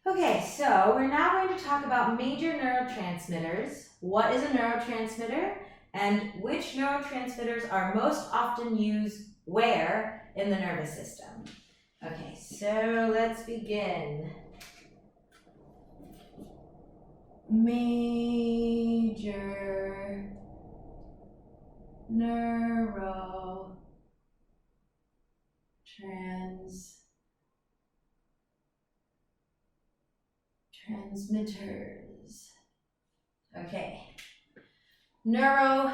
Okay, so we're now going to talk about major neurotransmitters. What is a neurotransmitter and which neurotransmitters are most often used where in the nervous system? Okay, so let's begin. Major neurotransmitters. Okay. Neuro,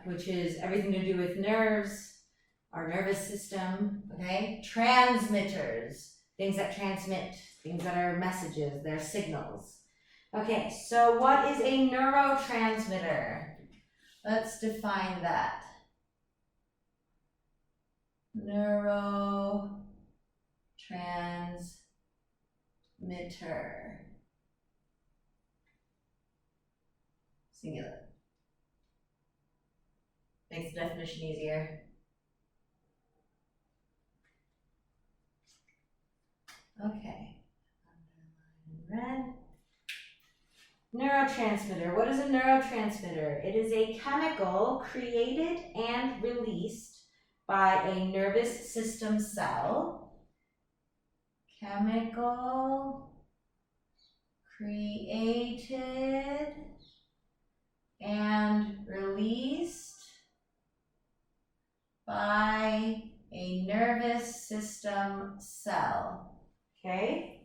which is everything to do with nerves, our nervous system, okay? Transmitters, things that transmit, things that are messages, they're signals. Okay, so what is a neurotransmitter? Let's define that. Neurotransmitter. Singular. Makes the definition easier. Okay. Red. Neurotransmitter. What is a neurotransmitter? It is a chemical created and released by a nervous system cell. Chemical created and released by a nervous system cell. Okay?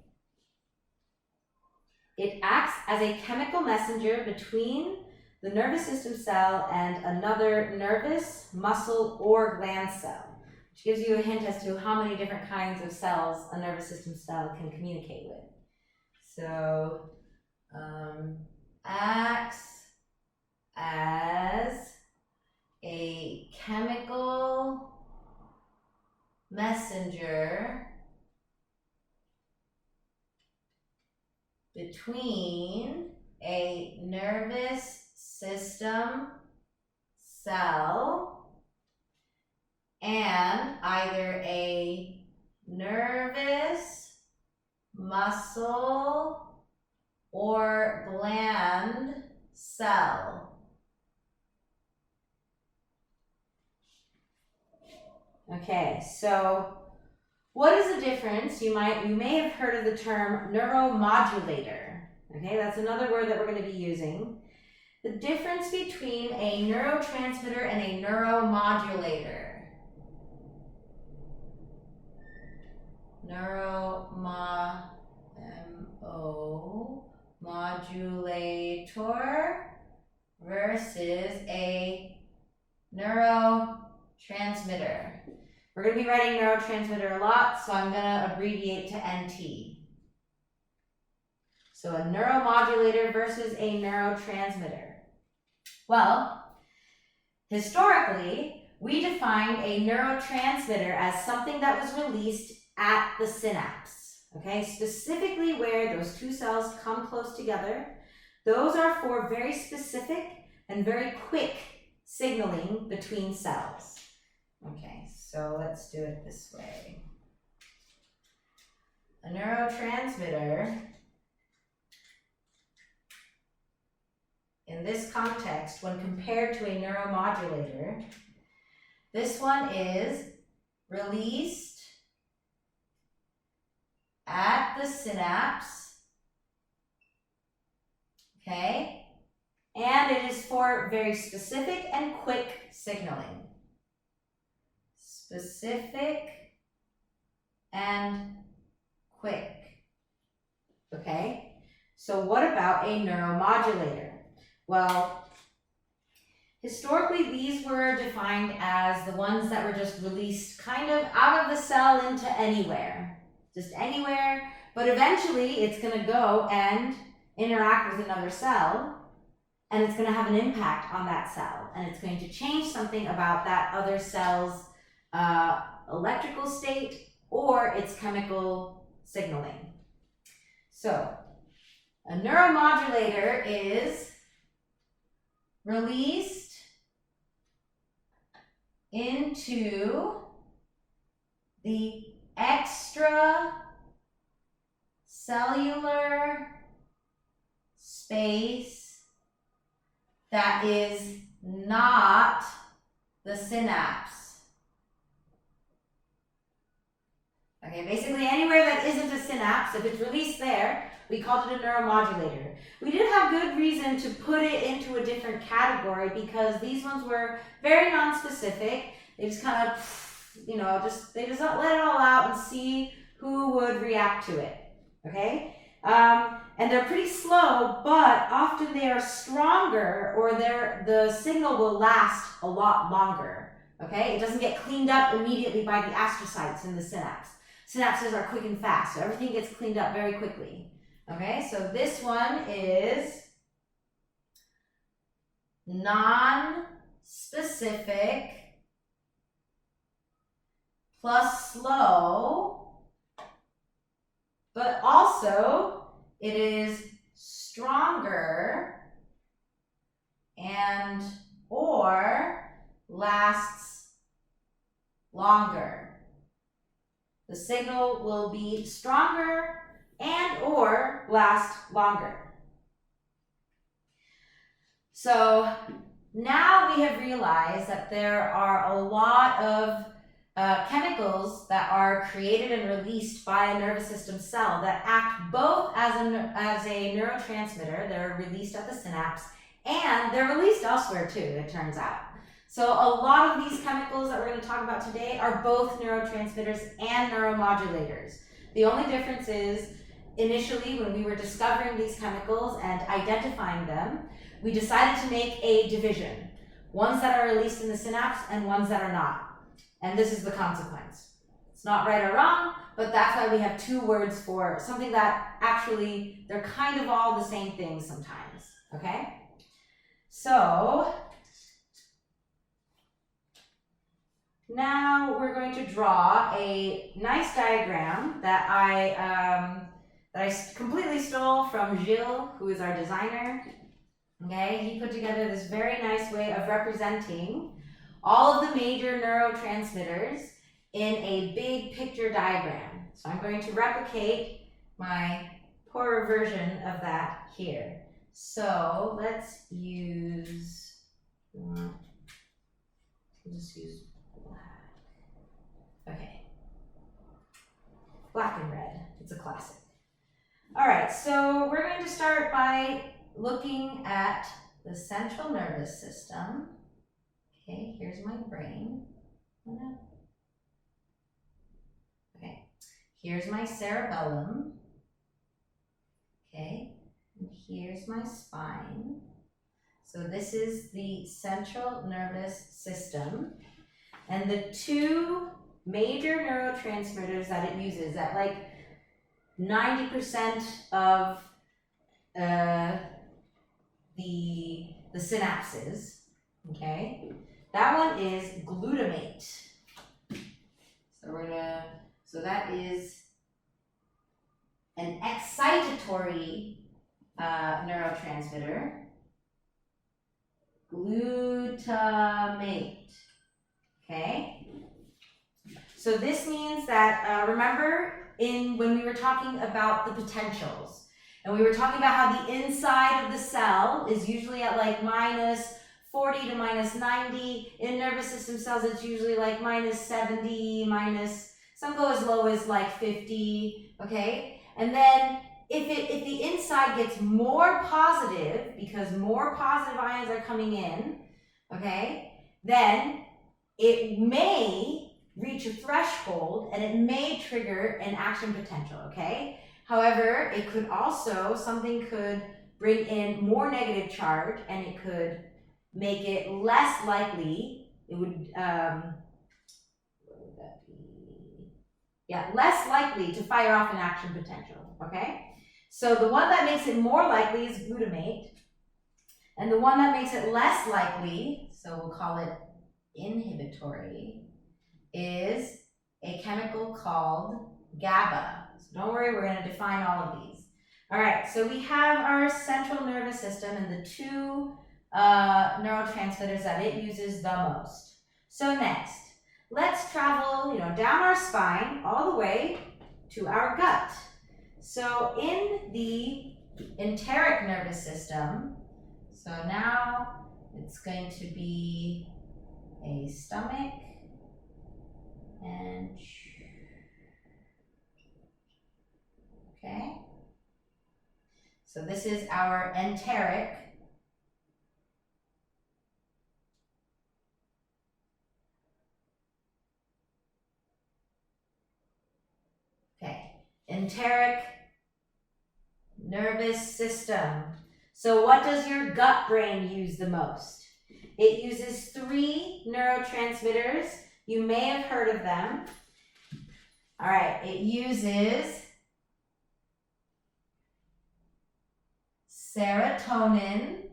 It acts as a chemical messenger between the nervous system cell and another nervous, muscle, or gland cell, which gives you a hint as to how many different kinds of cells a nervous system cell can communicate with. So, acts as a chemical messenger between a nervous system cell and either a nervous, muscle, or gland cell. Okay, so what is the difference? You may have heard of the term neuromodulator. Okay, that's another word that we're going to be using. The difference between a neurotransmitter and a neuromodulator. Modulator versus a neurotransmitter. We're going to be writing neurotransmitter a lot, so I'm going to abbreviate to NT. So a neuromodulator versus a neurotransmitter. Well, historically, we defined a neurotransmitter as something that was released at the synapse, okay? Specifically where those two cells come close together. Those are for very specific and very quick signaling between cells. Okay, so let's do it this way. A neurotransmitter, in this context, when compared to a neuromodulator, this one is released at the synapse, okay? And it is for very specific and quick signaling. Specific and quick, okay? So what about a neuromodulator? Well, historically, these were defined as the ones that were just released kind of out of the cell into anywhere. Just anywhere, but eventually it's going to go and interact with another cell, and it's going to have an impact on that cell, and it's going to change something about that other cell's electrical state or its chemical signaling. So, a neuromodulator is released into the extracellular cellular space that is not the synapse. Okay, basically anywhere that isn't a synapse, if it's released there, we called it a neuromodulator. We did have good reason to put it into a different category because these ones were very non-specific. They just kind of, you know, they just let it all out and see who would react to it, okay? And they're pretty slow, but often they are stronger, or the signal will last a lot longer, okay? It doesn't get cleaned up immediately by the astrocytes in the synapse. Synapses are quick and fast, so everything gets cleaned up very quickly, okay? So this one is non-specific plus slow, but also it is stronger and or lasts longer. The signal will be stronger and or last longer. So now we have realized that there are a lot of chemicals that are created and released by a nervous system cell that act both as a neurotransmitter. They're released at the synapse, and they're released elsewhere too, it turns out. So a lot of these chemicals that we're going to talk about today are both neurotransmitters and neuromodulators. The only difference is, initially when we were discovering these chemicals and identifying them, we decided to make a division. Ones that are released in the synapse and ones that are not. And this is the consequence. It's not right or wrong, but that's why we have two words for something that actually, they're kind of all the same thing sometimes, okay? So, now we're going to draw a nice diagram that I completely stole from Gilles, who is our designer. Okay, he put together this very nice way of representing all of the major neurotransmitters in a big picture diagram. So I'm going to replicate my poorer version of that here. So let's use, we'll just use black. Okay, black and red, it's a classic. All right, so we're going to start by looking at the central nervous system. Okay, here's my brain. Okay, here's my cerebellum. Okay, and here's my spine. So this is the central nervous system. And the two major neurotransmitters that it uses, that like 90% of the synapses, okay? That one is glutamate. So that is an excitatory neurotransmitter. Glutamate, okay? So this means that, remember when we were talking about the potentials, and we were talking about how the inside of the cell is usually at like minus 40 to minus 90. In nervous system cells, it's usually like minus 70, some go as low as like 50, okay? And then if the inside gets more positive, because more positive ions are coming in, okay, then it may reach a threshold and it may trigger an action potential, okay? However, it could also, something could bring in more negative charge and it could make it less likely, it would, what would that be? Yeah, less likely to fire off an action potential, okay? So the one that makes it more likely is glutamate, and the one that makes it less likely, so we'll call it inhibitory, is a chemical called GABA. So don't worry, we're going to define all of these. All right, so we have our central nervous system and the two neurotransmitters that it uses the most. So next, let's travel, down our spine all the way to our gut. So in the enteric nervous system, so now it's going to be a stomach and okay. So this is our enteric. Okay, enteric nervous system. So what does your gut brain use the most? It uses 3 neurotransmitters. You may have heard of them. All right, it uses serotonin.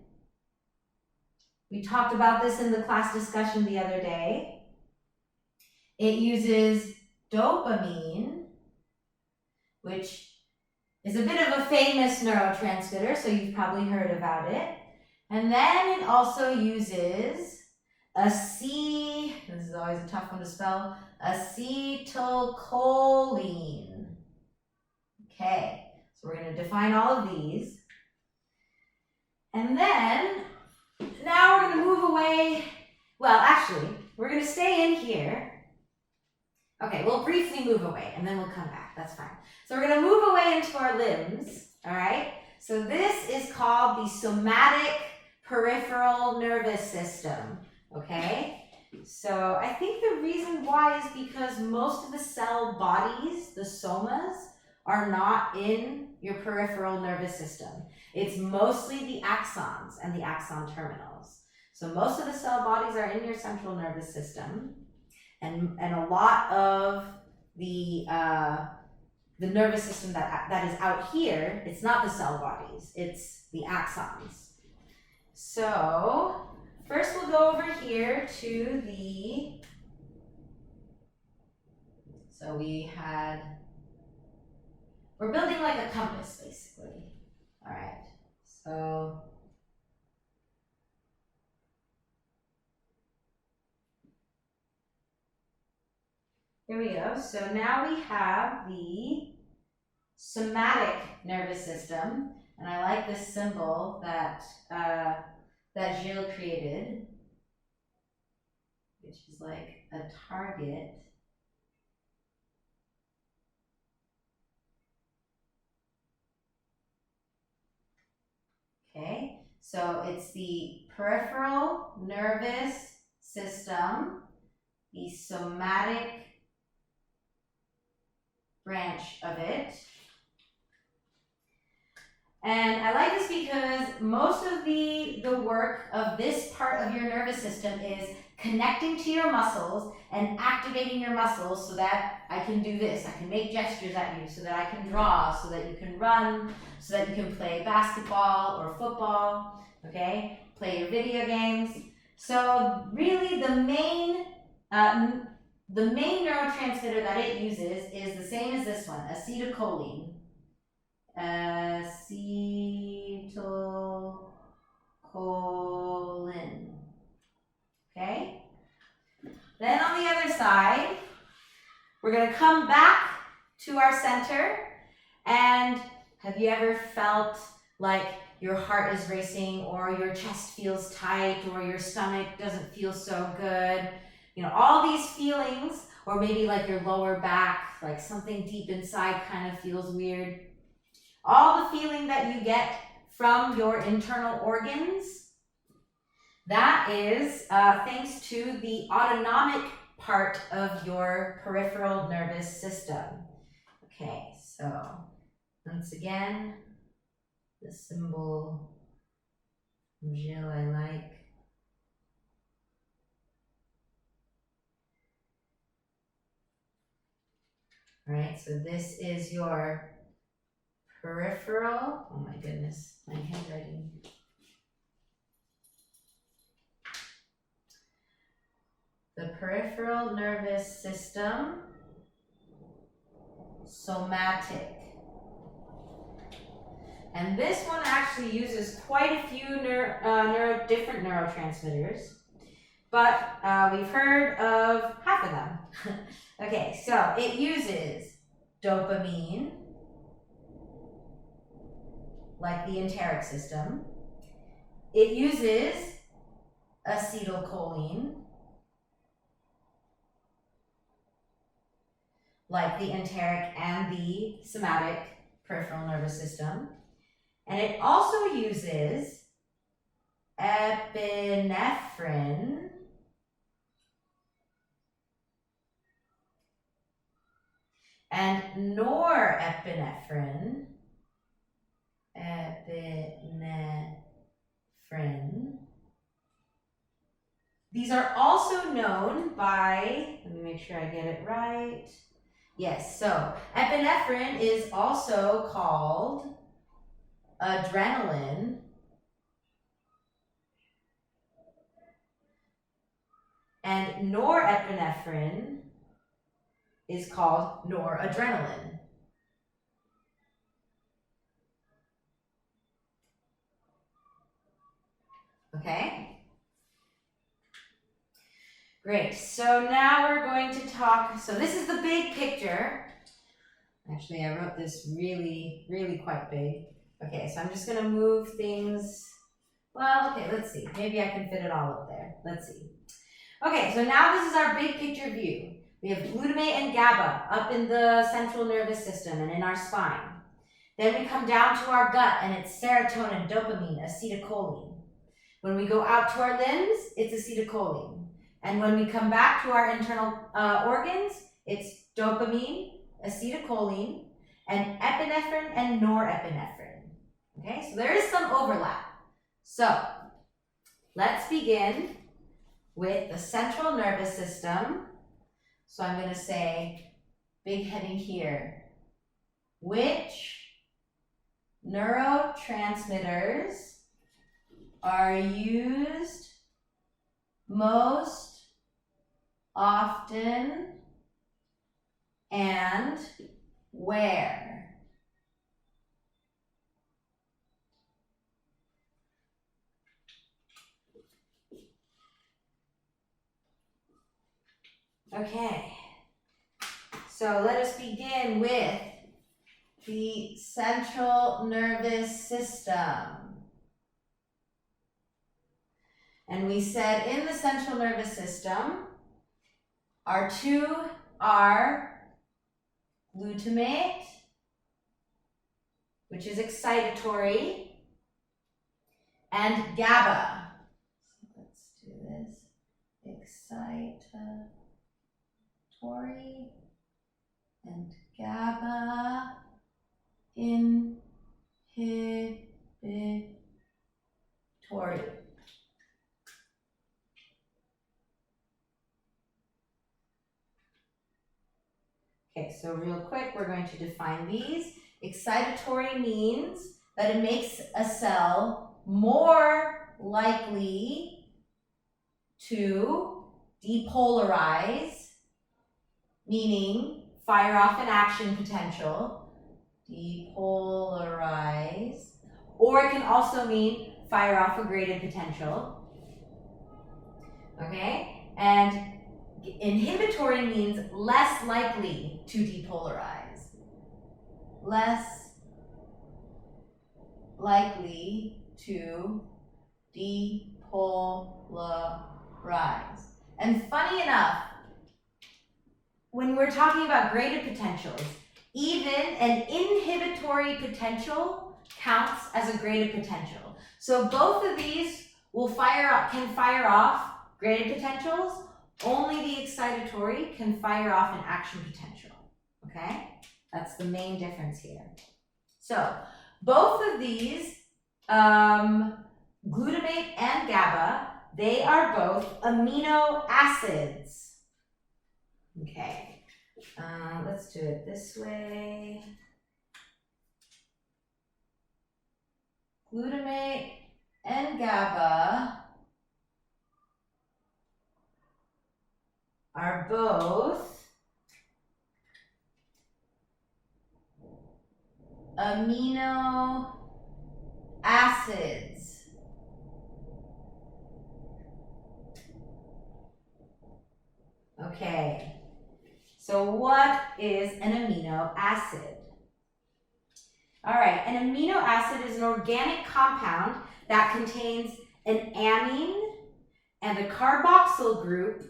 We talked about this in the class discussion the other day. It uses dopamine, which is a bit of a famous neurotransmitter, so you've probably heard about it. And then it also uses this is always a tough one to spell, acetylcholine. Okay, so we're going to define all of these. And then, now we're going to move away. Well, actually, we're going to stay in here. Okay, we'll briefly move away, and then we'll come back. That's fine. So we're going to move away into our limbs, all right? So this is called the somatic peripheral nervous system, okay? So I think the reason why is because most of the cell bodies, the somas, are not in your peripheral nervous system. It's mostly the axons and the axon terminals. So most of the cell bodies are in your central nervous system, and a lot of the nervous system that is out here, it's not the cell bodies, it's the axons. So first we'll go over here to we're building like a compass basically. All right, so here we go. So now we have the somatic nervous system, and I like this symbol that Gilles created, which is like a target. Okay, so it's the peripheral nervous system, the somatic branch of it. And I like this because most of the work of this part of your nervous system is connecting to your muscles and activating your muscles so that I can do this. I can make gestures at you, so that I can draw, so that you can run, so that you can play basketball or football, okay? Play your video games. So really the main neurotransmitter that it uses is the same as this one, acetylcholine. Acetylcholine. Okay? Then on the other side, we're going to come back to our center. And have you ever felt like your heart is racing, or your chest feels tight, or your stomach doesn't feel so good? You know, all these feelings, or maybe like your lower back, like something deep inside kind of feels weird. All the feeling that you get from your internal organs, that is thanks to the autonomic part of your peripheral nervous system. Okay, so once again, the symbol from Gilles I like. All right, so this is your peripheral, oh my goodness, my handwriting. The peripheral nervous system, somatic. And this one actually uses quite a few different neurotransmitters, but we've heard of half of them. Okay, so it uses dopamine, like the enteric system. It uses acetylcholine, like the enteric and the somatic peripheral nervous system. And it also uses epinephrine and norepinephrine. These are also known by, let me make sure I get it right. Yes, so epinephrine is also called adrenaline, and norepinephrine is called noradrenaline. Okay? Great, so now we're going to talk, so this is the big picture. Actually, I wrote this really, really quite big. Okay, so I'm just gonna move things, well, okay, let's see. Maybe I can fit it all up there. Let's see. Okay, so now this is our big picture view. We have glutamate and GABA up in the central nervous system and in our spine. Then we come down to our gut and it's serotonin, dopamine, acetylcholine. When we go out to our limbs, it's acetylcholine. And when we come back to our internal organs, it's dopamine, acetylcholine, and epinephrine and norepinephrine. Okay, so there is some overlap. So let's begin with the central nervous system. So I'm going to say, big heading here, which neurotransmitters are used most often and where? Okay, so let us begin with the central nervous system. And we said in the central nervous system, our two are glutamate, which is excitatory, and GABA. So let's do this. Excitatory and GABA inhibitory. Okay, so real quick, we're going to define these. Excitatory means that it makes a cell more likely to depolarize, meaning fire off an action potential, depolarize, or it can also mean fire off a graded potential. Okay, and inhibitory means less likely to depolarize. Less likely to depolarize. And funny enough, when we're talking about graded potentials, even an inhibitory potential counts as a graded potential. So both of these will can fire off graded potentials. Only the excitatory can fire off an action potential, okay? That's the main difference here. So both of these, glutamate and GABA, they are both amino acids. Okay, let's do it this way. Glutamate and GABA are both amino acids. Okay, so what is an amino acid? All right, an amino acid is an organic compound that contains an amine and a carboxyl group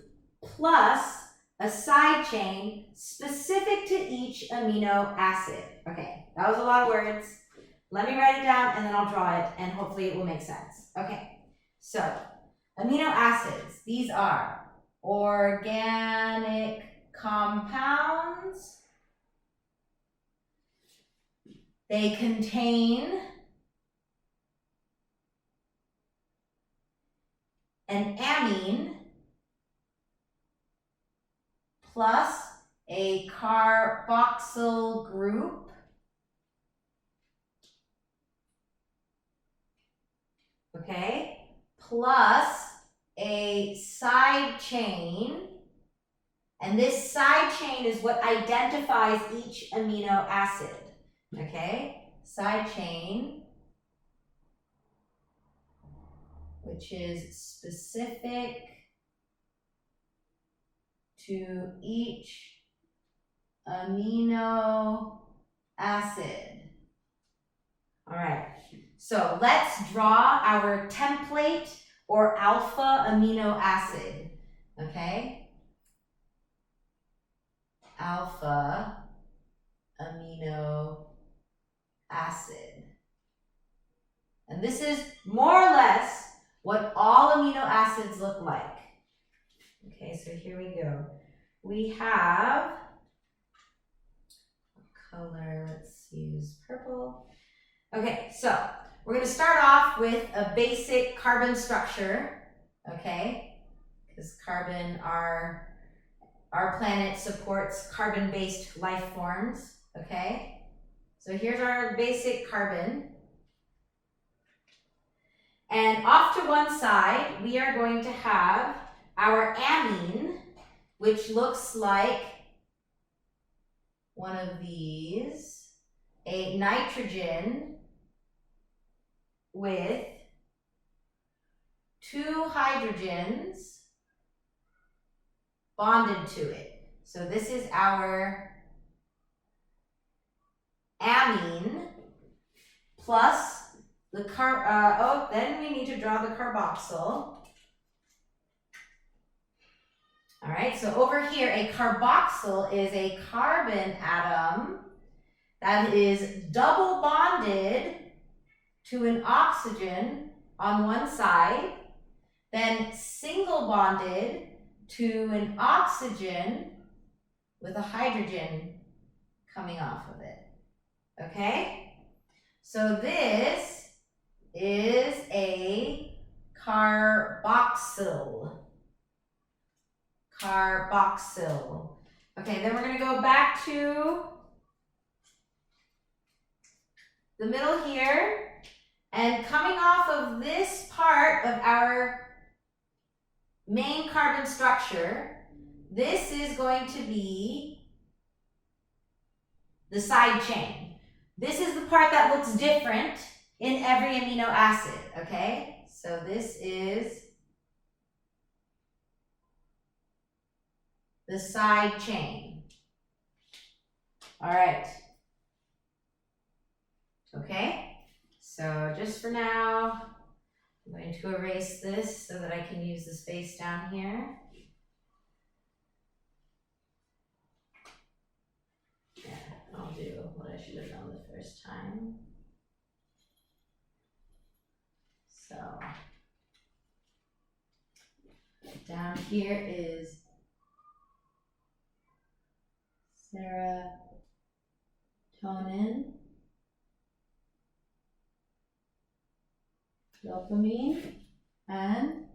plus a side chain specific to each amino acid. Okay, that was a lot of words. Let me write it down and then I'll draw it and hopefully it will make sense. Okay, so amino acids, these are organic compounds. They contain an amine plus a carboxyl group okay, plus a side chain, and this side chain is what identifies each amino acid, okay? Side chain, which is specific to each amino acid. All right, so let's draw our template or alpha amino acid, okay? Alpha amino acid. And this is more or less what all amino acids look like. Okay, so here we go. We have color, let's use purple. Okay, so we're going to start off with a basic carbon structure, okay? Because carbon, our planet supports carbon-based life forms, okay? So here's our basic carbon. And off to one side, we are going to have our amine, which looks like one of these, a nitrogen with 2 hydrogens bonded to it. So this is our amine plus the then we need to draw the carboxyl. All right, so over here, a carboxyl is a carbon atom that is double bonded to an oxygen on one side, then single bonded to an oxygen with a hydrogen coming off of it. Okay? So this is a carboxyl. Carboxyl. Okay, then we're going to go back to the middle here, and coming off of this part of our main carbon structure, this is going to be the side chain. This is the part that looks different in every amino acid, okay? So this is the side chain. All right. Okay, so just for now, I'm going to erase this so that I can use the space down here. Yeah, I'll do what I should have done the first time. So, down here is serotonin, dopamine, and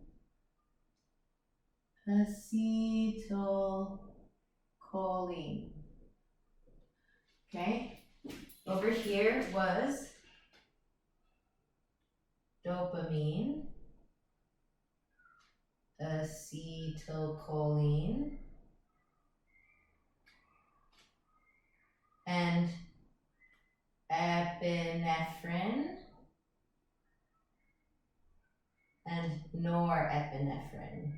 acetylcholine. Okay, over here was dopamine, acetylcholine, and epinephrine and norepinephrine.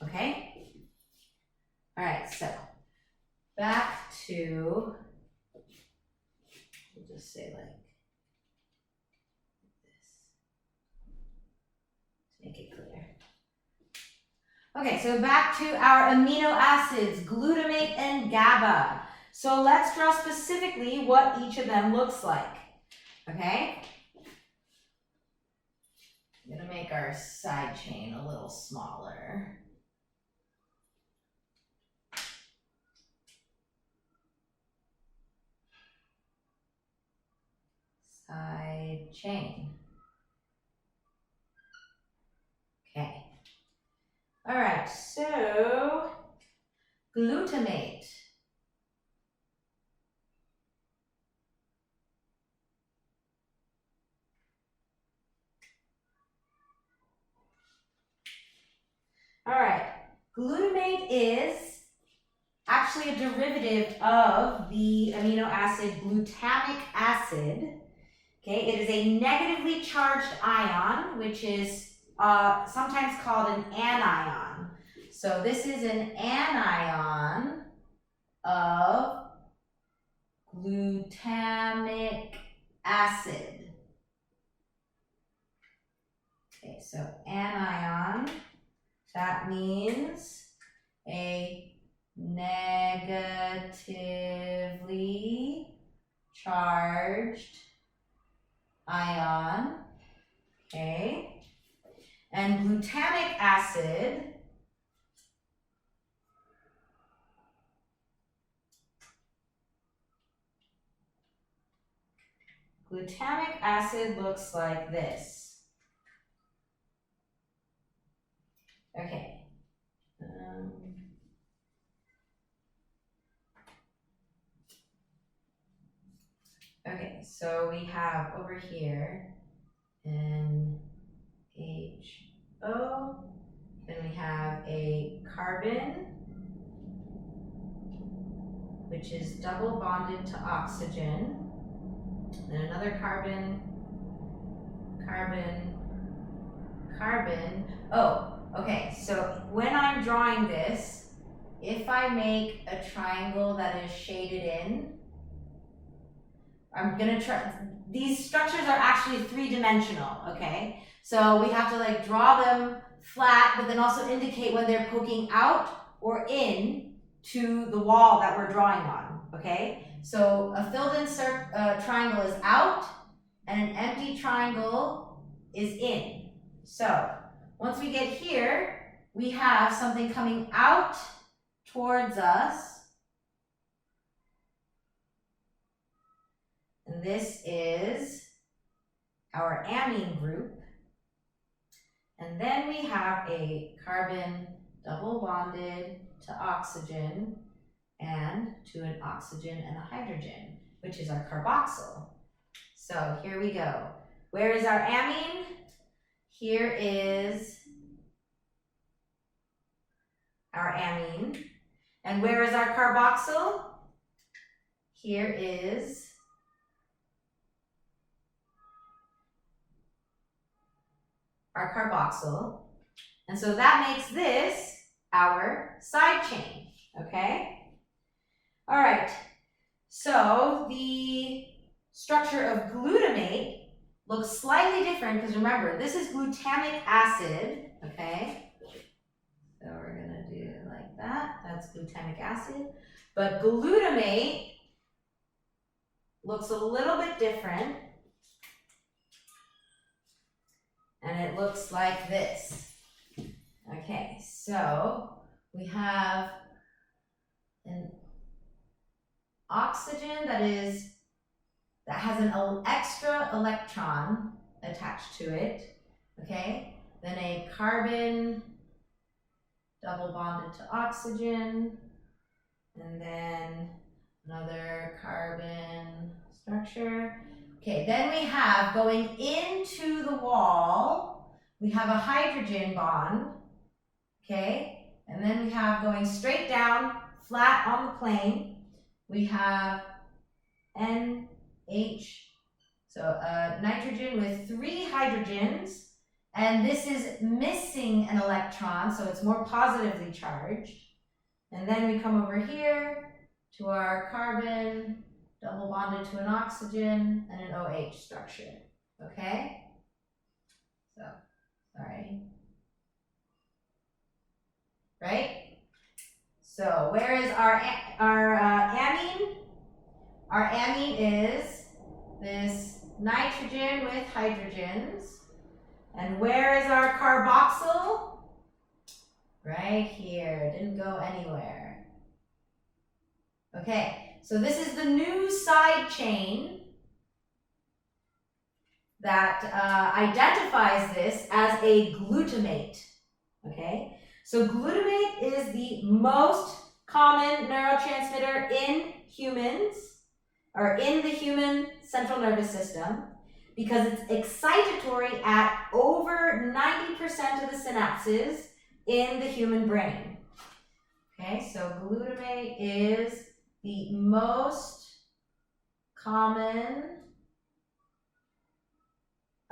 Okay? All right, so back to, we'll just say like this to make it clear. Okay, so back to our amino acids, glutamate and GABA. So let's draw specifically what each of them looks like, okay? I'm gonna make our side chain a little smaller. Side chain. Okay. All right, so glutamate. All right, glutamate is actually a derivative of the amino acid glutamic acid. Okay, it is a negatively charged ion, which is sometimes called an anion. So this is an anion of glutamic acid. Okay, so anion, that means a negatively charged ion, okay? And glutamic acid looks like this. Okay. Okay, so we have over here NHO, then we have a carbon, which is double bonded to oxygen, then another carbon, carbon, carbon. Oh, okay, so when I'm drawing this, if I make a triangle that is shaded in, I'm gonna try, these structures are actually three-dimensional, okay? So we have to like draw them flat, but then also indicate when they're poking out or in to the wall that we're drawing on, okay? So a filled-in triangle is out, and an empty triangle is in. So once we get here, we have something coming out towards us. And this is our amine group. And then we have a carbon double bonded to oxygen and to an oxygen and a hydrogen, which is our carboxyl. So here we go. Where is our amine? Here is our amine. And where is our carboxyl? Here is our carboxyl. And so that makes this our side chain, okay? All right, so the structure of glutamate looks slightly different because remember, this is glutamic acid, okay? So we're gonna do it like that, that's glutamic acid. But glutamate looks a little bit different. And it looks like this. Okay, so we have an oxygen that has an extra electron attached to it, okay? Then a carbon double bonded to oxygen, and then another carbon structure. Okay, then we have going into the wall, we have a hydrogen bond, okay? And then we have going straight down, flat on the plane, we have NH, so nitrogen with 3 hydrogens, and this is missing an electron, so it's more positively charged. And then we come over here to our carbon, double bonded to an oxygen, and an OH structure, okay? So, sorry. Right? So, where is our amine? Our amine is this nitrogen with hydrogens. And where is our carboxyl? Right here, didn't go anywhere. Okay, so this is the new side chain that identifies this as a glutamate. Okay, so glutamate is the most common neurotransmitter in humans, or in the human central nervous system, because it's excitatory at over 90% of the synapses in the human brain. Okay, so glutamate is the most common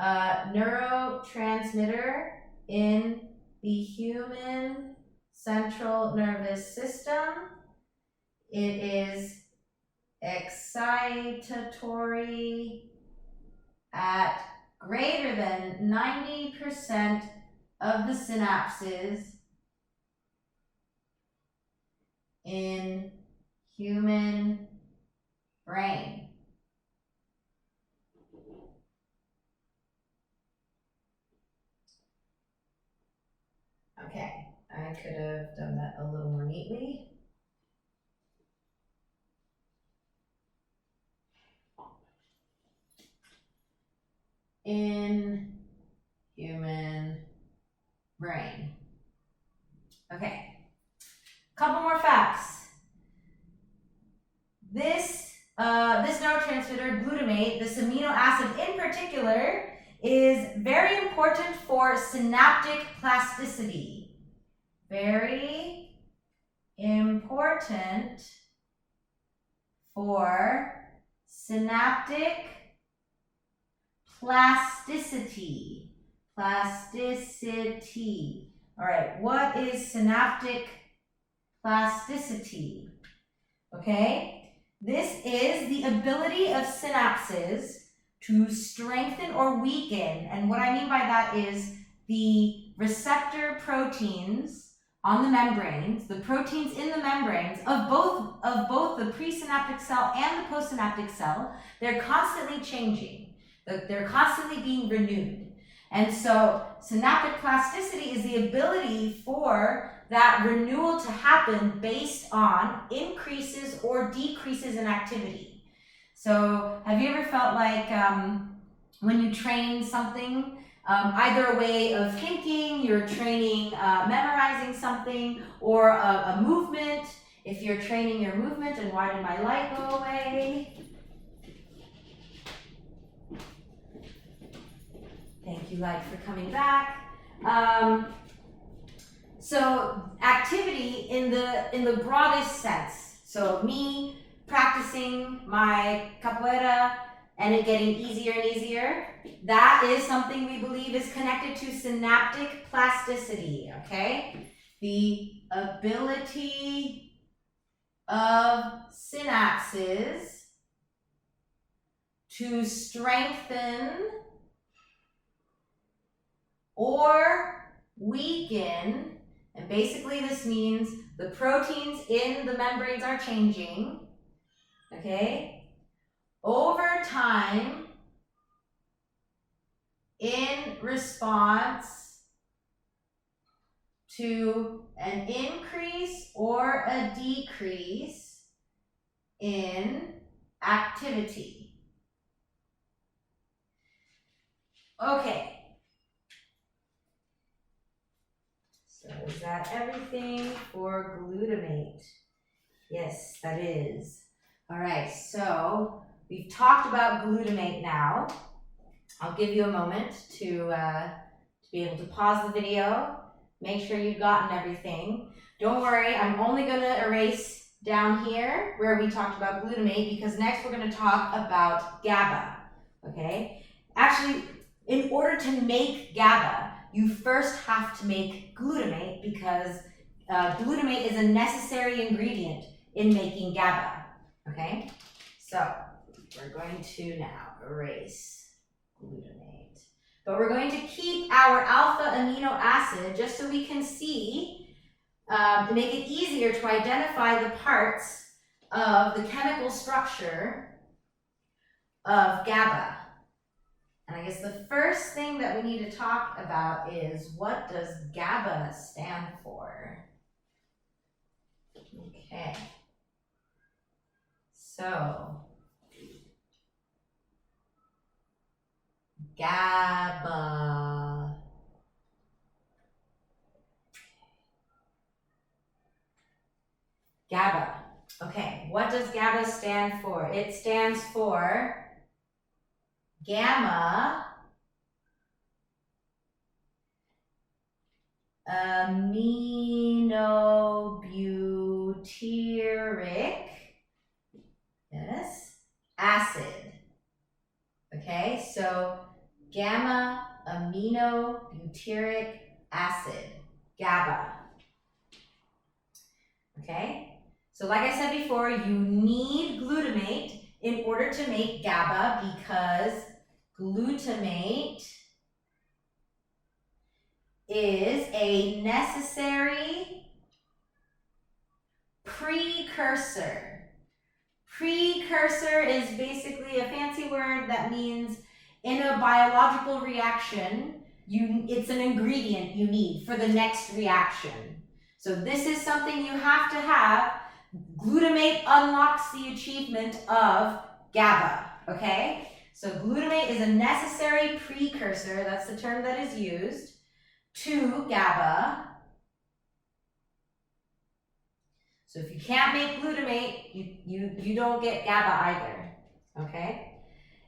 neurotransmitter in the human central nervous system. It is excitatory at greater than 90% of the synapses in human brain. Okay, I could have done that a little more neatly. In human brain. Okay, couple more facts. This neurotransmitter, glutamate, this amino acid in particular, is very important for synaptic plasticity. Very important for synaptic plasticity. Plasticity. All right, what is synaptic plasticity? Okay, this is the ability of synapses to strengthen or weaken. And what I mean by that is the receptor proteins on the membranes, the proteins in the membranes of both the presynaptic cell and the postsynaptic cell, they're constantly changing. They're constantly being renewed. And so synaptic plasticity is the ability for that renewal to happen based on increases or decreases in activity. So have you ever felt like when you train something, either a way of thinking, you're training memorizing something, or a movement, if you're training your movement, and why did my light go away? Thank you, light, for coming back. So activity in the broadest sense. So me practicing my capoeira and it getting easier and easier, that is something we believe is connected to synaptic plasticity, okay? The ability of synapses to strengthen or weaken, and basically this means the proteins in the membranes are changing, okay, over time in response to an increase or a decrease in activity. Okay. So is that everything for glutamate? Yes, that is. All right, so we've talked about glutamate now. I'll give you a moment to be able to pause the video, make sure you've gotten everything. Don't worry, I'm only going to erase down here where we talked about glutamate, because next we're going to talk about GABA, okay? Actually, in order to make GABA, you first have to make glutamate, because glutamate is a necessary ingredient in making GABA, okay? So we're going to now erase glutamate. But we're going to keep our alpha amino acid just so we can see, to make it easier to identify the parts of the chemical structure of GABA. And I guess the first thing that we need to talk about is, what does GABA stand for? Okay. So, GABA. GABA. Okay, what does GABA stand for? It stands for gamma aminobutyric, yes, acid. Okay, so gamma aminobutyric acid, GABA. Okay, so like I said before, you need glutamate in order to make GABA, because glutamate is a necessary precursor. Precursor is basically a fancy word that means in a biological reaction, it's an ingredient you need for the next reaction. So this is something you have to have. Glutamate unlocks the achievement of GABA, okay? So glutamate is a necessary precursor, that's the term that is used, to GABA. So if you can't make glutamate, you don't get GABA either, okay?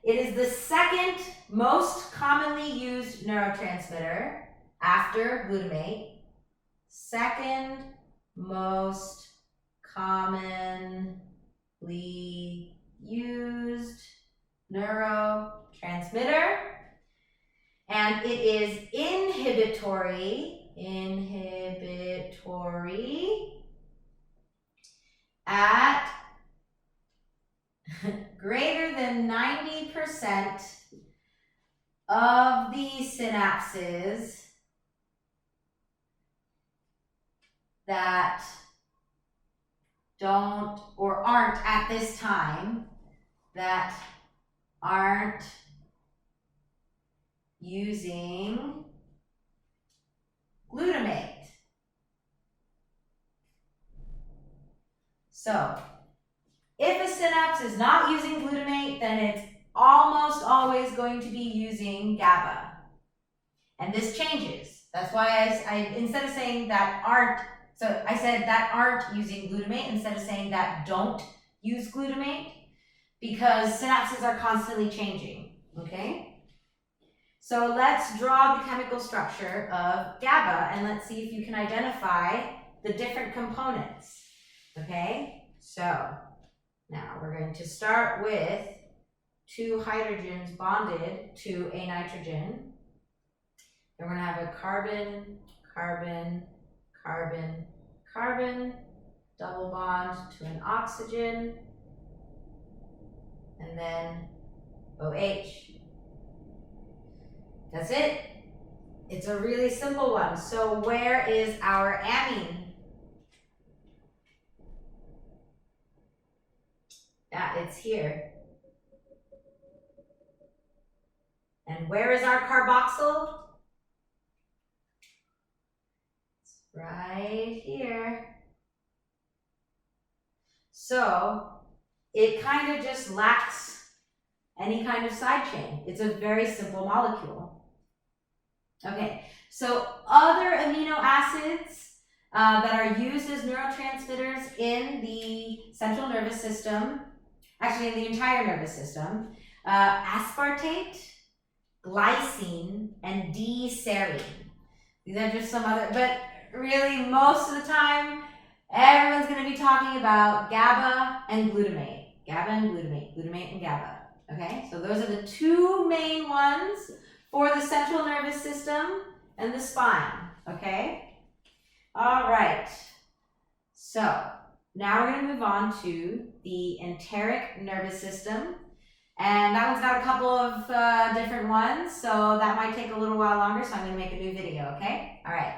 It is the second most commonly used neurotransmitter after glutamate. Second most commonly used neurotransmitter. And it is inhibitory at greater than 90% of the synapses that don't or aren't at this time, that aren't using glutamate. So, if a synapse is not using glutamate, then it's almost always going to be using GABA. And this changes. That's why I instead of saying that aren't, so I said that aren't using glutamate instead of saying that don't use glutamate, because synapses are constantly changing, okay? So let's draw the chemical structure of GABA, and let's see if you can identify the different components, okay? So now we're going to start with 2 hydrogens bonded to a nitrogen. Then we're going to have a carbon, carbon, carbon, carbon, double bond to an oxygen, and then OH. That's it. It's a really simple one. So where is our amine? Yeah, it's here. And where is our carboxyl? It's right here. So it kind of just lacks any kind of side chain. It's a very simple molecule. Okay, so other amino acids that are used as neurotransmitters in the central nervous system, actually in the entire nervous system, aspartate, glycine, and D-serine. These are just some other, but really most of the time, everyone's going to be talking about GABA and glutamate. GABA and glutamate, glutamate and GABA. Okay, so those are the 2 main ones for the central nervous system and the spine. Okay, all right. So Now we're going to move on to the enteric nervous system. And that one's got a couple of different ones, so that might take a little while longer, so I'm going to make a new video, okay? All right.